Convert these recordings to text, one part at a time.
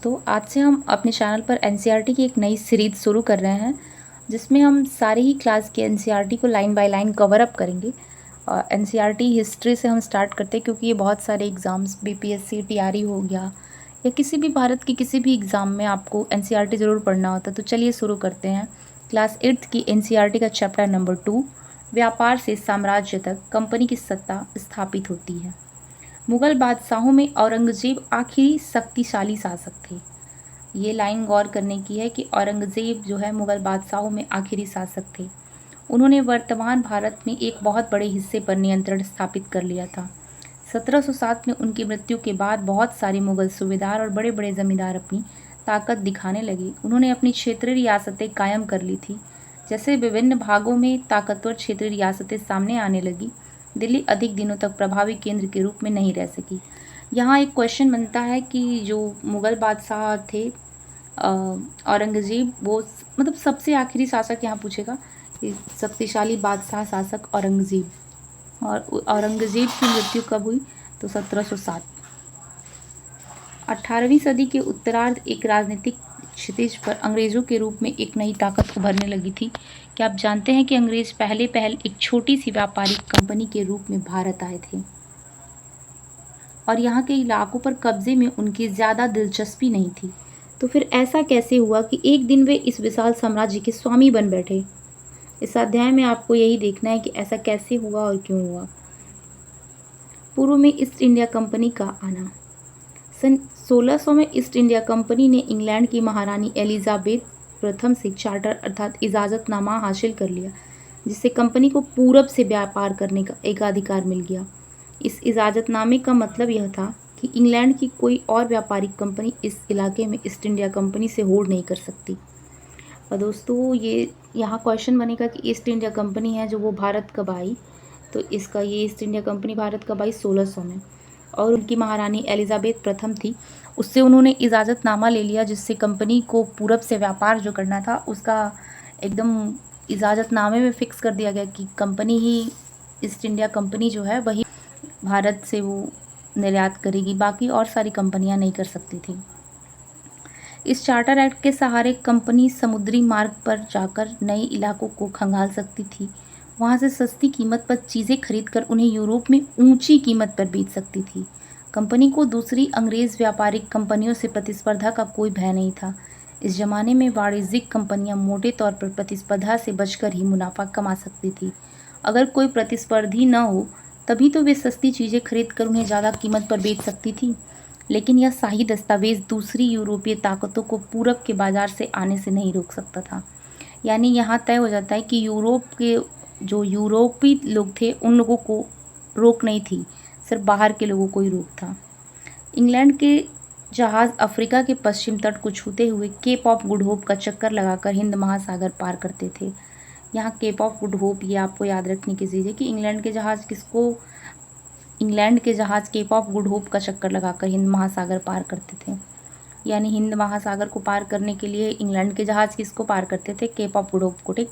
तो आज से हम अपने चैनल पर एनसीईआरटी की एक नई सीरीज़ शुरू कर रहे हैं, जिसमें हम सारे ही क्लास के एनसीईआरटी को line by line cover up करेंगे। और एनसीईआरटी हिस्ट्री से हम स्टार्ट करते हैं, क्योंकि ये बहुत सारे एग्ज़ाम्स बीपीएससी टीआरई हो गया या किसी भी भारत के किसी भी एग्ज़ाम में आपको एनसीईआरटी ज़रूर पढ़ना होता है। तो चलिए शुरू करते हैं। क्लास 8th की एनसीईआरटी का चैप्टर नंबर 2, व्यापार से साम्राज्य तक कंपनी की सत्ता स्थापित होती है। मुगल बादशाहों में औरंगजेब आखिरी शक्तिशाली शासक थे। ये लाइन गौर करने की है कि औरंगजेब जो है मुगल बादशाहों में आखिरी शासक थे। उन्होंने वर्तमान भारत में एक बहुत बड़े हिस्से पर नियंत्रण स्थापित कर लिया था। 1707 में उनकी मृत्यु के बाद बहुत सारे मुगल सूबेदार और बड़े बड़े जमींदार अपनी ताकत दिखाने लगे। उन्होंने अपनी क्षेत्रीय रियासतें कायम कर ली थी। जैसे विभिन्न भागों में ताकतवर क्षेत्रीय रियासतें सामने आने लगी, दिल्ली अधिक दिनों तक प्रभावी केंद्र के रूप में नहीं रह सकी। यहाँ एक क्वेश्चन बनता है कि जो मुगल बादशाह थे औरंगजेब, वो मतलब सबसे आखिरी शासक यहाँ पूछेगा कि शक्तिशाली बादशाह शासक औरंगजेब, और औरंगजेब की मृत्यु कब हुई? तो 1707। 18वीं सदी के उत्तरार्ध एक राजनीतिक क्षितिज पर अंग्रेजों के रूप में एक नई ताकत उभरने लगी थी। क्या आप जानते हैं कि अंग्रेज पहले एक छोटी सी व्यापारिक कंपनी के रूप में भारत आए थे और यहाँ के इलाकों पर कब्जे में उनकी ज़्यादा दिलचस्पी नहीं थी। तो फिर ऐसा कैसे हुआ कि एक दिन वे इस विशाल साम्राज्य के स्वामी बन बैठे? इस अध्याय में आपको यही देखना है कि ऐसा कैसे हुआ और क्यों हुआ। पूर्व में ईस्ट इंडिया कंपनी का आना। सन 1600 में ईस्ट इंडिया कंपनी ने इंग्लैंड की महारानी एलिजाबेथ प्रथम से चार्टर अर्थात इजाज़तनामा हासिल कर लिया, जिससे कंपनी को पूरब से व्यापार करने का एकाधिकार मिल गया। इस इजाज़तनामे का मतलब यह था कि इंग्लैंड की कोई और व्यापारिक कंपनी इस इलाके में ईस्ट इंडिया कंपनी से होड़ नहीं कर सकती। और दोस्तों, ये यहाँ क्वेश्चन बनेगा कि ईस्ट इंडिया कंपनी है जो वो भारत कब आई? तो इसका ये ईस्ट इंडिया कंपनी भारत कब आई? 1600 में। और उनकी महारानी एलिजाबेथ प्रथम थी, उससे उन्होंने इजाज़तनामा ले लिया, जिससे कंपनी को पूरब से व्यापार जो करना था उसका एकदम इजाज़तनामे में फिक्स कर दिया गया कि कंपनी ही, ईस्ट इंडिया कंपनी जो है वही भारत से वो निर्यात करेगी, बाकी और सारी कंपनियां नहीं कर सकती थी। इस चार्टर एक्ट के सहारे कंपनी समुद्री मार्ग पर जाकर नए इलाकों को खंगाल सकती थी। वहां से सस्ती कीमत पर चीज़ें खरीदकर उन्हें यूरोप में ऊंची कीमत पर बेच सकती थी। कंपनी को दूसरी अंग्रेज व्यापारिक कंपनियों से प्रतिस्पर्धा का कोई भय नहीं था। इस जमाने में वाणिज्यिक कंपनियां मोटे तौर पर प्रतिस्पर्धा से बचकर ही मुनाफा कमा सकती थी। अगर कोई प्रतिस्पर्धी न हो तभी तो वे सस्ती चीज़ें खरीद कर उन्हें ज़्यादा कीमत पर बेच सकती थी। लेकिन यह शाही दस्तावेज दूसरी यूरोपीय ताकतों को पूरब के बाजार से आने से नहीं रोक सकता था। यानी यहाँ तय हो जाता है कि यूरोप के जो यूरोपीय लोग थे उन लोगों को रोक नहीं थी, सिर्फ बाहर के लोगों को ही रोक था। इंग्लैंड के जहाज़ अफ्रीका के पश्चिम तट को छूते हुए केप ऑफ गुड होप का चक्कर लगाकर हिंद महासागर पार करते थे। यहाँ केप ऑफ गुड होप, ये आपको याद रखने की चीज़ है कि इंग्लैंड के जहाज़ केप ऑफ गुड होप का चक्कर लगाकर हिंद महासागर पार करते थे। यानी हिंद महासागर को पार करने के लिए इंग्लैंड के जहाज़ किसको पार करते थे? केप ऑफ गुड होप को, ठीक।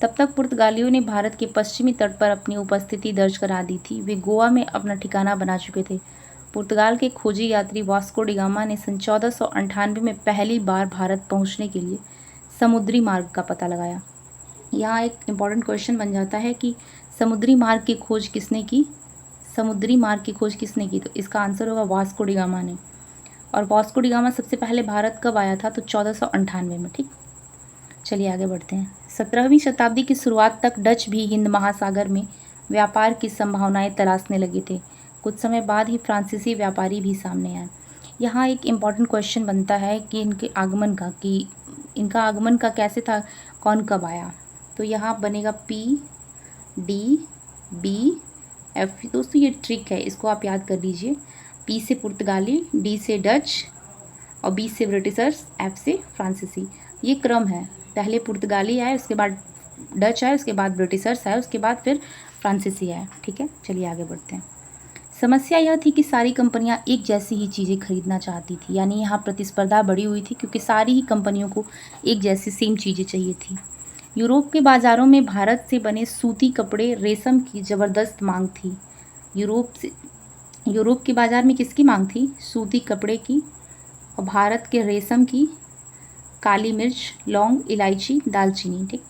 तब तक पुर्तगालियों ने भारत के पश्चिमी तट पर अपनी उपस्थिति दर्ज करा दी थी। वे गोवा में अपना ठिकाना बना चुके थे। पुर्तगाल के खोजी यात्री वास्को डी गामा ने सन 1498 में पहली बार भारत पहुंचने के लिए समुद्री मार्ग का पता लगाया। यहाँ एक इम्पॉर्टेंट क्वेश्चन बन जाता है कि समुद्री मार्ग की खोज किसने की? तो इसका आंसर होगा वास्को डी गामा ने। और वास्को डी गामा सबसे पहले भारत कब आया था? तो 1498 में, ठीक। चलिए आगे बढ़ते हैं। 17वीं शताब्दी की शुरुआत तक डच भी हिंद महासागर में व्यापार की संभावनाएं तलाशने लगे थे। कुछ समय बाद ही फ्रांसीसी व्यापारी भी सामने आए। यहाँ एक इम्पॉर्टेंट क्वेश्चन बनता है कि इनका आगमन का कैसे था, कौन कब आया? तो यहाँ बनेगा PDBF। दोस्तों, ये ट्रिक है, इसको आप याद कर लीजिए। P से पुर्तगाली, D से डच और B से ब्रिटिशर्स, F से फ्रांसीसी। ये क्रम है, पहले पुर्तगाली आए, उसके बाद डच आए, उसके बाद ब्रिटिशर्स आए, उसके बाद फिर फ्रांसीसी आए, ठीक है। चलिए आगे बढ़ते हैं। समस्या यह थी कि सारी कंपनियां एक जैसी ही चीज़ें खरीदना चाहती थी। यानी यहाँ प्रतिस्पर्धा बढ़ी हुई थी, क्योंकि सारी ही कंपनियों को एक जैसी सेम चीज़ें चाहिए थी। यूरोप के बाज़ारों में भारत से बने सूती कपड़े, रेशम की ज़बरदस्त मांग थी। यूरोप के बाज़ार में किसकी मांग थी? सूती कपड़े की और भारत के रेशम की काली मिर्च, लौंग, इलायची, दालचीनी। ठीक।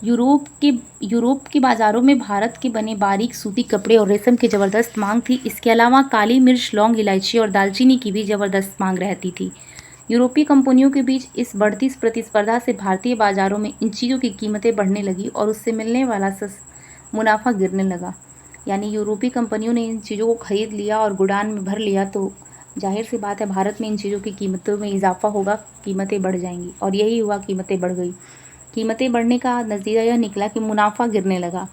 यूरोप के बाज़ारों में भारत के बने बारीक सूती कपड़े और रेशम की ज़बरदस्त मांग थी। इसके अलावा काली मिर्च, लौंग, इलायची और दालचीनी की भी ज़बरदस्त मांग रहती थी। यूरोपीय कंपनियों के बीच इस बढ़ती प्रतिस्पर्धा से भारतीय बाज़ारों में इन चीज़ों की कीमतें बढ़ने लगी और उससे मिलने वाला मुनाफा गिरने लगा। यानी यूरोपीय कंपनियों ने इन चीज़ों को खरीद लिया और गोडाउन में भर लिया, तो जाहिर सी बात है भारत में इन चीज़ों की कीमतों में इजाफा होगा, कीमतें बढ़ जाएंगी। और यही हुआ, कीमतें बढ़ गई। कीमतें बढ़ने का नतीजा यह निकला कि मुनाफा गिरने लगा।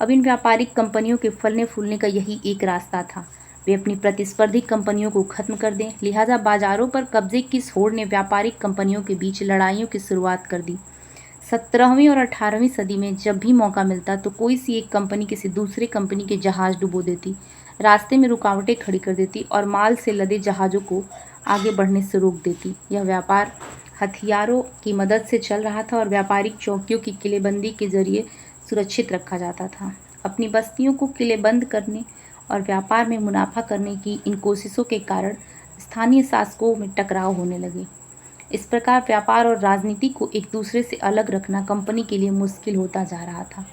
अब इन व्यापारिक कंपनियों के फलने फूलने का यही एक रास्ता था, वे अपनी प्रतिस्पर्धी कंपनियों को खत्म कर दें। लिहाजा बाजारों पर कब्जे की होड़ ने व्यापारिक कंपनियों के बीच लड़ाइयों की शुरुआत कर दी। 17वीं और 18वीं सदी में जब भी मौका मिलता तो कोई सी एक कंपनी किसी दूसरे कंपनी के जहाज डुबो देती, रास्ते में रुकावटें खड़ी कर देती और माल से लदे जहाज़ों को आगे बढ़ने से रोक देती। यह व्यापार हथियारों की मदद से चल रहा था और व्यापारिक चौकियों की किलेबंदी के जरिए सुरक्षित रखा जाता था। अपनी बस्तियों को किलेबंद करने और व्यापार में मुनाफा करने की इन कोशिशों के कारण स्थानीय शासकों में टकराव होने लगे। इस प्रकार व्यापार और राजनीति को एक दूसरे से अलग रखना कंपनी के लिए मुश्किल होता जा रहा था।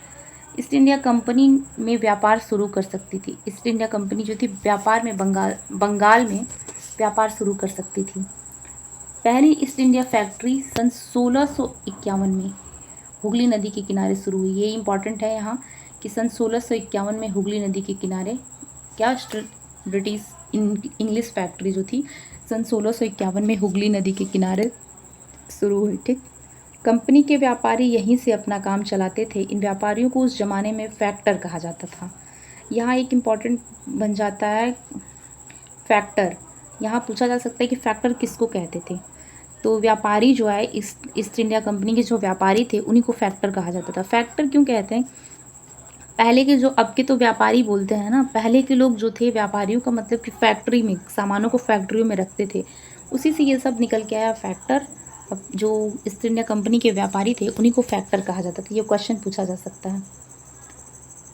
ईस्ट इंडिया कंपनी में व्यापार शुरू कर सकती थी। ईस्ट इंडिया कंपनी जो थी व्यापार में बंगाल में व्यापार शुरू कर सकती थी। पहली ईस्ट इंडिया फैक्ट्री सन 1651 में हुगली नदी के किनारे शुरू हुई। ये इम्पॉर्टेंट है यहाँ कि सन 1651 में हुगली नदी के किनारे क्या ब्रिटिश इंग्लिश फैक्ट्री जो थी सन 1651 में हुगली नदी के किनारे शुरू हुई। ठीक। कंपनी के व्यापारी यहीं से अपना काम चलाते थे। इन व्यापारियों को उस ज़माने में फैक्टर कहा जाता था। यहाँ एक इम्पॉर्टेंट बन जाता है फैक्टर। यहाँ पूछा जा सकता है कि फैक्टर किसको कहते थे। तो व्यापारी जो है ईस्ट इंडिया कंपनी के जो व्यापारी थे उन्हीं को फैक्टर कहा जाता था। फैक्टर क्यों कहते हैं? पहले के जो, अब के तो व्यापारी बोलते हैं ना, पहले के लोग जो थे व्यापारियों का मतलब कि फैक्ट्री में सामानों को फैक्ट्रियों में रखते थे, उसी से ये सब निकल के आया फैक्टर। अब जो ईस्ट इंडिया कंपनी के व्यापारी थे उन्हीं को फैक्टर कहा जाता था। ये क्वेश्चन पूछा जा सकता है।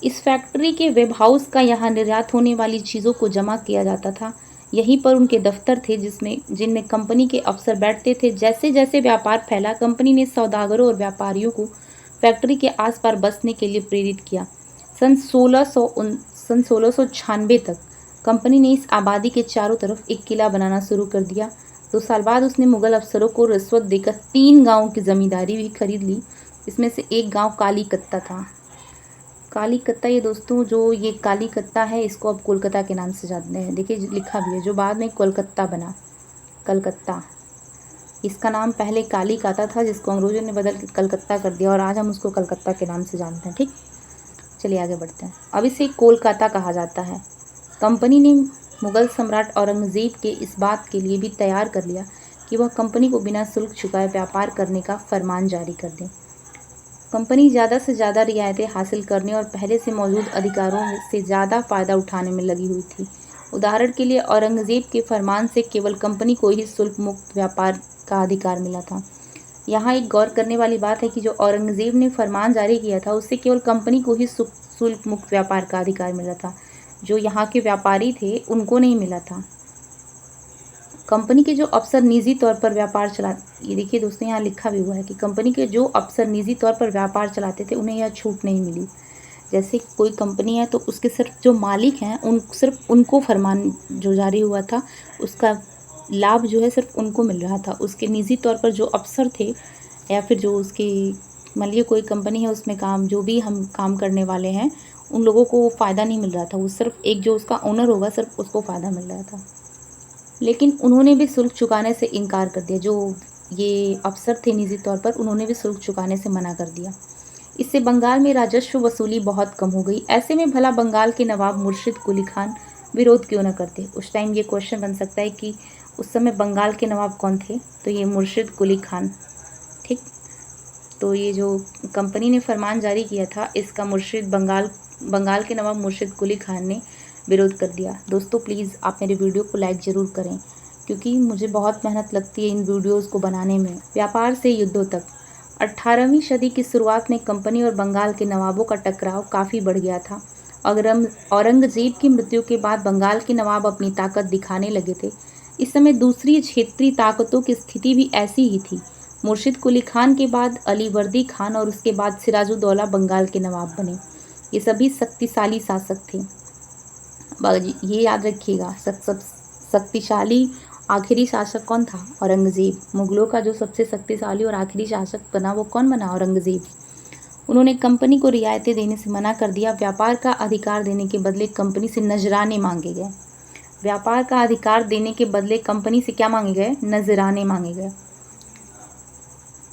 इस फैक्ट्री के वेब हाउस का यहाँ निर्यात होने वाली चीज़ों को जमा किया जाता था। यहीं पर उनके दफ्तर थे जिनमें कंपनी के अफसर बैठते थे। जैसे जैसे व्यापार फैला, कंपनी ने सौदागरों और व्यापारियों को फैक्ट्री के आसपास बसने के लिए प्रेरित किया। सन 1696 तक कंपनी ने इस आबादी के चारों तरफ एक किला बनाना शुरू कर दिया। 2 साल बाद उसने मुगल अफसरों को रिश्वत देकर 3 गाँवों की जमींदारी भी खरीद ली। इसमें से एक गाँव कालीकत्ता था। कालीकत्ता, ये दोस्तों जो ये कालीकत्ता है इसको अब कोलकाता के नाम से जानते हैं। देखिए लिखा भी है, जो बाद में कोलकाता बना, कलकत्ता। इसका नाम पहले कालीकाता था जिसको अंग्रेजों ने बदल के कलकत्ता कर दिया और आज हम उसको कलकत्ता के नाम से जानते हैं। ठीक, चलिए आगे बढ़ते हैं। अब इसे कोलकाता कहा जाता है। कंपनी ने मुगल सम्राट औरंगज़ेब के इस बात के लिए भी तैयार कर लिया कि वह कंपनी को बिना शुल्क चुकाए व्यापार करने का फरमान जारी कर दें। कंपनी ज़्यादा से ज़्यादा रियायतें हासिल करने और पहले से मौजूद अधिकारों से ज़्यादा फ़ायदा उठाने में लगी हुई थी। उदाहरण के लिए औरंगज़ेब के फरमान से केवल कंपनी को ही शुल्क मुक्त व्यापार का अधिकार मिला था। यहाँ एक गौर करने वाली बात है कि जो औरंगज़ेब ने फरमान जारी किया था उससे केवल कंपनी को ही शुल्क मुक्त व्यापार का अधिकार मिला था, जो यहाँ के व्यापारी थे उनको नहीं मिला था। कंपनी के जो अफसर निजी तौर पर व्यापार ये देखिए दोस्तों यहाँ लिखा भी हुआ है कि कंपनी के जो अफसर निजी तौर पर व्यापार चलाते थे उन्हें यह छूट नहीं मिली। जैसे कोई कंपनी है तो उसके सिर्फ जो मालिक हैं सिर्फ उनको फरमान जो जारी हुआ था उसका लाभ जो है सिर्फ उनको मिल रहा था। उसके निजी तौर पर जो अफसर थे या फिर जो उसके, मान लीजिए कोई कंपनी है उसमें जो भी हम काम करने वाले हैं उन लोगों को फ़ायदा नहीं मिल रहा था। वो सिर्फ एक जो उसका ओनर होगा सिर्फ उसको फ़ायदा मिल रहा था। लेकिन उन्होंने भी शुल्क चुकाने से इनकार कर दिया। जो ये अफसर थे निजी तौर पर उन्होंने भी शुल्क चुकाने से मना कर दिया। इससे बंगाल में राजस्व वसूली बहुत कम हो गई। ऐसे में भला बंगाल के नवाब मुर्शिद कुली खान विरोध क्यों न करते? उस टाइम ये क्वेश्चन बन सकता है कि उस समय बंगाल के नवाब कौन थे? तो ये मुर्शिद कुली खान। ठीक, तो ये जो कंपनी ने फरमान जारी किया था इसका बंगाल के नवाब मुर्शिद कुली खान ने विरोध कर दिया। दोस्तों प्लीज़ आप मेरे वीडियो को लाइक ज़रूर करें क्योंकि मुझे बहुत मेहनत लगती है इन वीडियोज़ को बनाने में। व्यापार से युद्धों तक 18वीं सदी की शुरुआत में कंपनी और बंगाल के नवाबों का टकराव काफ़ी बढ़ गया था। औरंगज़ेब की मृत्यु के बाद बंगाल के नवाब अपनी ताकत दिखाने लगे थे। इस समय दूसरी क्षेत्रीय ताकतों की स्थिति भी ऐसी ही थी। मुर्शिद कुली खान के बाद अलीवर्दी खान और उसके बाद सिराजुद्दौला बंगाल के नवाब बने। ये सभी शक्तिशाली शासक थे। ये याद रखिएगा, शक्तिशाली आखिरी शासक कौन था? औरंगजेब। मुगलों का जो सबसे शक्तिशाली और आखिरी शासक बना वो कौन बना? औरंगजेब। उन्होंने कंपनी को रियायतें देने से मना कर दिया। व्यापार का अधिकार देने के बदले कंपनी से नजराने मांगे गए। व्यापार का अधिकार देने के बदले कंपनी से क्या मांगे गए? नजराने मांगे गए।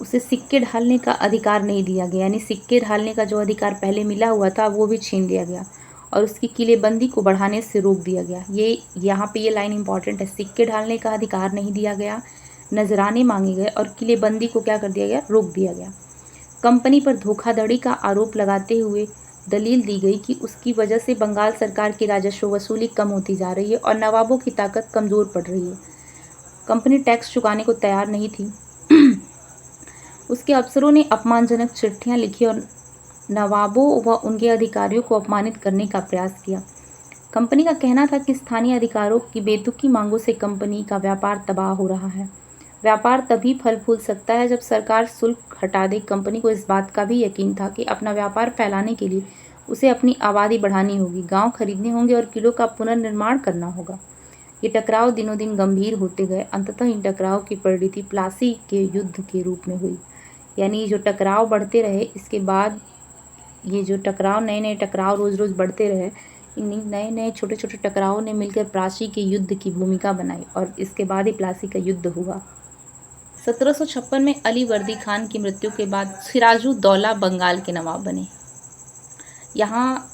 उसे सिक्के ढालने का अधिकार नहीं दिया गया, यानी सिक्के ढालने का जो अधिकार पहले मिला हुआ था वो भी छीन लिया गया और उसकी किलेबंदी को बढ़ाने से रोक दिया गया। ये यहाँ पे ये लाइन इंपॉर्टेंट है, सिक्के ढालने का अधिकार नहीं दिया गया, नजराने मांगे गए और किलेबंदी को क्या कर दिया गया? रोक दिया गया। कंपनी पर धोखाधड़ी का आरोप लगाते हुए दलील दी गई कि उसकी वजह से बंगाल सरकार की राजस्व वसूली कम होती जा रही है और नवाबों की ताकत कमज़ोर पड़ रही है। कंपनी टैक्स चुकाने को तैयार नहीं थी। उसके अफसरों ने अपमानजनक चिट्ठियां लिखी और नवाबों व उनके अधिकारियों को अपमानित करने का प्रयास किया। कंपनी का कहना था कि स्थानीय अधिकारों की बेतुकी मांगों से कंपनी का व्यापार तबाह हो रहा है। व्यापार तभी फल फूल सकता है जब सरकार शुल्क हटा दे। कंपनी को इस बात का भी यकीन था कि अपना व्यापार फैलाने के लिए उसे अपनी आबादी बढ़ानी होगी, गांव खरीदने होंगे और किलों का पुनर्निर्माण करना होगा। ये टकराव दिनों दिन गंभीर होते गए। अंततः इन टकराव की परिणति प्लासी के युद्ध के रूप में हुई। यानी जो टकराव बढ़ते रहे, इसके बाद ये जो टकराव, नए नए टकराव रोज़ रोज़ बढ़ते रहे, इन नए नए छोटे छोटे टकरावों ने मिलकर प्लासी के युद्ध की भूमिका बनाई और इसके बाद ही प्लासी का युद्ध हुआ। 1756 में अलीवर्दी खान की मृत्यु के बाद सिराजुद्दौला बंगाल के नवाब बने। यहाँ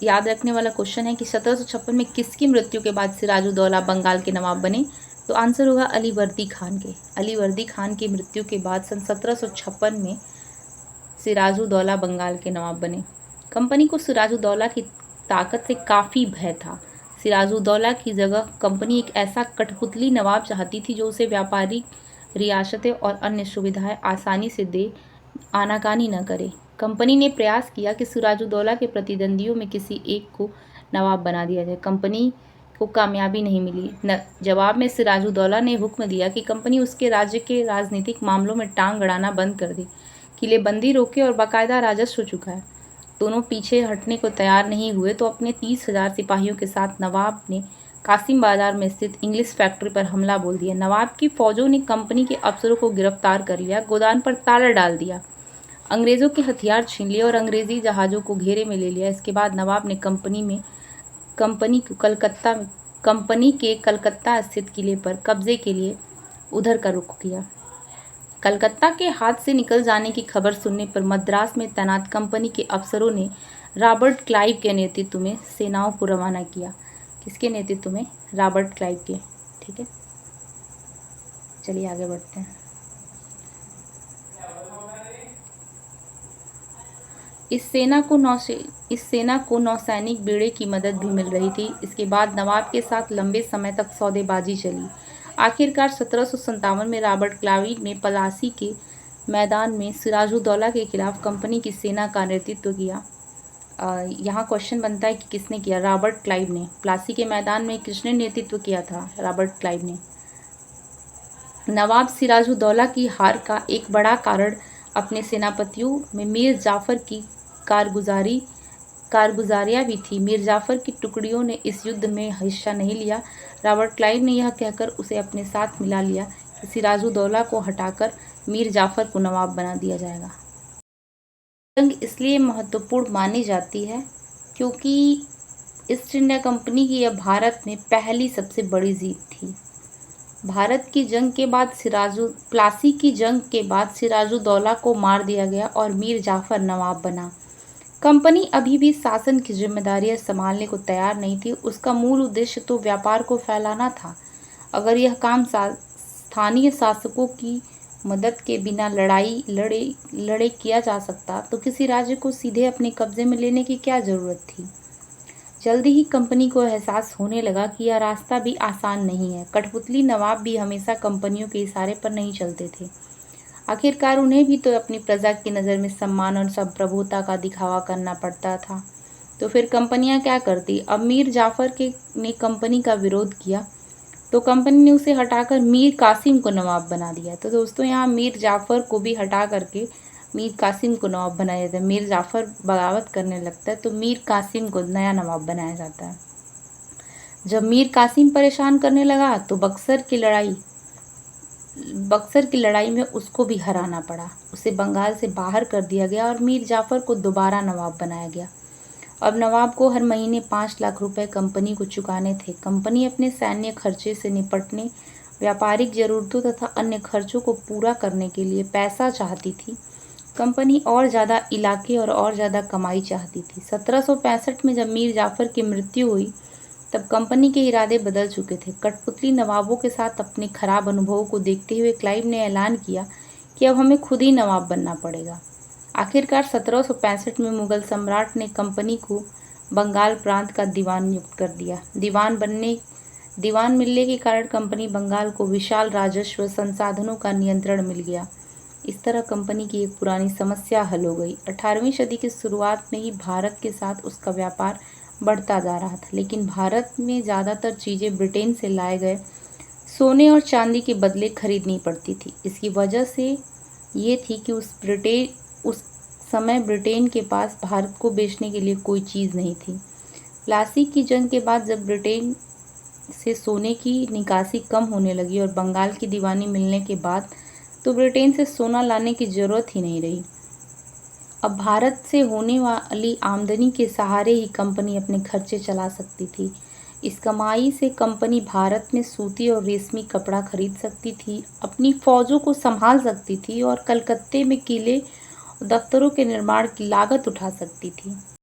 याद रखने वाला क्वेश्चन है कि 1756 में किसकी मृत्यु के बाद सिराजुद्दौला बंगाल के नवाब बने? तो आंसर होगा अलीवर्दी खान के। अलीवर्दी खान की मृत्यु के बाद सन 1756 में सिराजुद्दौला बंगाल के नवाब बने। कंपनी को सिराजुद्दौला की ताकत से काफ़ी भय था। सिराजुद्दौला की जगह कंपनी एक ऐसा कठपुतली नवाब चाहती थी जो उसे व्यापारिक रियासतें और अन्य सुविधाएं आसानी से दे, आनाकानी न करे। कंपनी ने प्रयास किया कि सिराजुद्दौला के प्रतिद्वंदियों में किसी एक को नवाब बना दिया जाए। कंपनी को कामयाबी नहीं मिली। जवाब में सिराजुद्दौला ने हुक्म दिया कि कंपनी उसके राज्य के राजनीतिक मामलों में टांग अड़ाना बंद कर दे, किलेबंदी रोके और बाकायदा राजस्व चुकाए। दोनों पीछे हटने को तैयार नहीं हुए तो अपने 30,000 सिपाहियों के साथ नवाब ने कासिम बाजार में स्थित इंग्लिश फैक्ट्री पर हमला बोल दिया। नवाब की फौजों ने कंपनी के अफसरों को गिरफ्तार कर लिया, गोदाम पर ताला डाल दिया, अंग्रेज़ों के हथियार छीन लिए और अंग्रेज़ी जहाज़ों को घेरे में ले लिया। इसके बाद नवाब ने कंपनी के कलकत्ता स्थित किले पर कब्जे के लिए उधर का रुख किया। कलकत्ता के हाथ से निकल जाने की खबर सुनने पर मद्रास में तैनात कंपनी के अफसरों ने रॉबर्ट क्लाइव के नेतृत्व में सेनाओं को रवाना किया। किसके नेतृत्व में? रॉबर्ट क्लाइव के। ठीक है, चलिए आगे बढ़ते हैं। इस सेना को नौसैनिक बेड़े की मदद भी मिल रही थी। इसके बाद नवाब के साथ लंबे समय तक सौदेबाजी चली। आखिरकार 1757 में रॉबर्ट क्लाइव ने प्लासी के मैदान में सिराजुद्दौला के खिलाफ कंपनी की सेना का नेतृत्व किया। यहाँ क्वेश्चन बनता है कि किसने किया? रॉबर्ट क्लाइव ने। प्लासी के मैदान में किसने नेतृत्व किया था? रॉबर्ट क्लाइव ने। नवाब सिराजुद्दौला की हार का एक बड़ा कारण अपने सेनापतियों में मीर जाफ़र की कारगुजारियाँ भी थी। मीर जाफ़र की टुकड़ियों ने इस युद्ध में हिस्सा नहीं लिया। रॉबर्ट क्लाइव ने यह कहकर उसे अपने साथ मिला लिया कि सिराजुद्दौला को हटाकर मीर जाफ़र को नवाब बना दिया जाएगा। जंग इसलिए महत्वपूर्ण मानी जाती है क्योंकि ईस्ट इंडिया कंपनी की यह भारत में पहली सबसे बड़ी जीत थी। भारत की जंग के बाद प्लासी की जंग के बाद सिराजुद्दौला को मार दिया गया और मीर जाफ़र नवाब बना। कंपनी अभी भी शासन की जिम्मेदारियां संभालने को तैयार नहीं थी। उसका मूल उद्देश्य तो व्यापार को फैलाना था। अगर यह काम स्थानीय शासकों की मदद के बिना लड़े किया जा सकता तो किसी राज्य को सीधे अपने कब्जे में लेने की क्या ज़रूरत थी। जल्दी ही कंपनी को एहसास होने लगा कि यह रास्ता भी आसान नहीं है। कठपुतली नवाब भी हमेशा कंपनियों के इशारे पर नहीं चलते थे। आखिरकार उन्हें भी तो अपनी प्रजा की नज़र में सम्मान और संप्रभुता का दिखावा करना पड़ता था। तो फिर कंपनियां क्या करती? अब मीर जाफ़र ने कंपनी का विरोध किया। तो कंपनी ने उसे हटाकर मीर कासिम को नवाब बना दिया। तो दोस्तों यहाँ मीर जाफ़र को भी हटा करके मीर कासिम को नवाब बनाया जाता है। मीर जाफ़र बगावत करने लगता है तो मीर कासिम को नया नवाब बनाया जाता है। जब मीर कासिम परेशान करने लगा तो बक्सर की लड़ाई में उसको भी हराना पड़ा। उसे बंगाल से बाहर कर दिया गया और मीर जाफ़र को दोबारा नवाब बनाया गया। अब नवाब को हर महीने 5 लाख रुपए कंपनी को चुकाने थे। कंपनी अपने सैन्य खर्चे से निपटने, व्यापारिक जरूरतों तथा अन्य खर्चों को पूरा करने के लिए पैसा चाहती थी। कंपनी और ज़्यादा इलाके और ज़्यादा कमाई चाहती थी। 1765 में जब मीर जाफ़र की मृत्यु हुई तब कंपनी के इरादे बदल चुके थे। कठपुतली नवाबों के साथ अपने खराब अनुभवों को देखते हुए क्लाइव ने ऐलान किया कि अब हमें खुद ही नवाब बनना पड़ेगा। आखिरकार 1765 में मुगल सम्राट ने कंपनी को बंगाल प्रांत का दीवान नियुक्त कर दिया। दीवान मिलने के कारण कंपनी बंगाल को विशाल राजस्व संसाधनों का नियंत्रण मिल गया। इस तरह कंपनी की एक पुरानी समस्या हल हो गई। 18वीं सदी की शुरुआत में ही भारत के साथ उसका व्यापार बढ़ता जा रहा था, लेकिन भारत में ज़्यादातर चीज़ें ब्रिटेन से लाए गए सोने और चांदी के बदले खरीदनी पड़ती थी। इसकी वजह से ये थी कि उस समय ब्रिटेन के पास भारत को बेचने के लिए कोई चीज़ नहीं थी। प्लासी की जंग के बाद जब ब्रिटेन से सोने की निकासी कम होने लगी और बंगाल की दीवानी मिलने के बाद तो ब्रिटेन से सोना लाने की ज़रूरत ही नहीं रही। अब भारत से होने वाली आमदनी के सहारे ही कंपनी अपने खर्चे चला सकती थी। इस कमाई से कंपनी भारत में सूती और रेशमी कपड़ा खरीद सकती थी, अपनी फौजों को संभाल सकती थी और कलकत्ते में किले और दफ्तरों के निर्माण की लागत उठा सकती थी।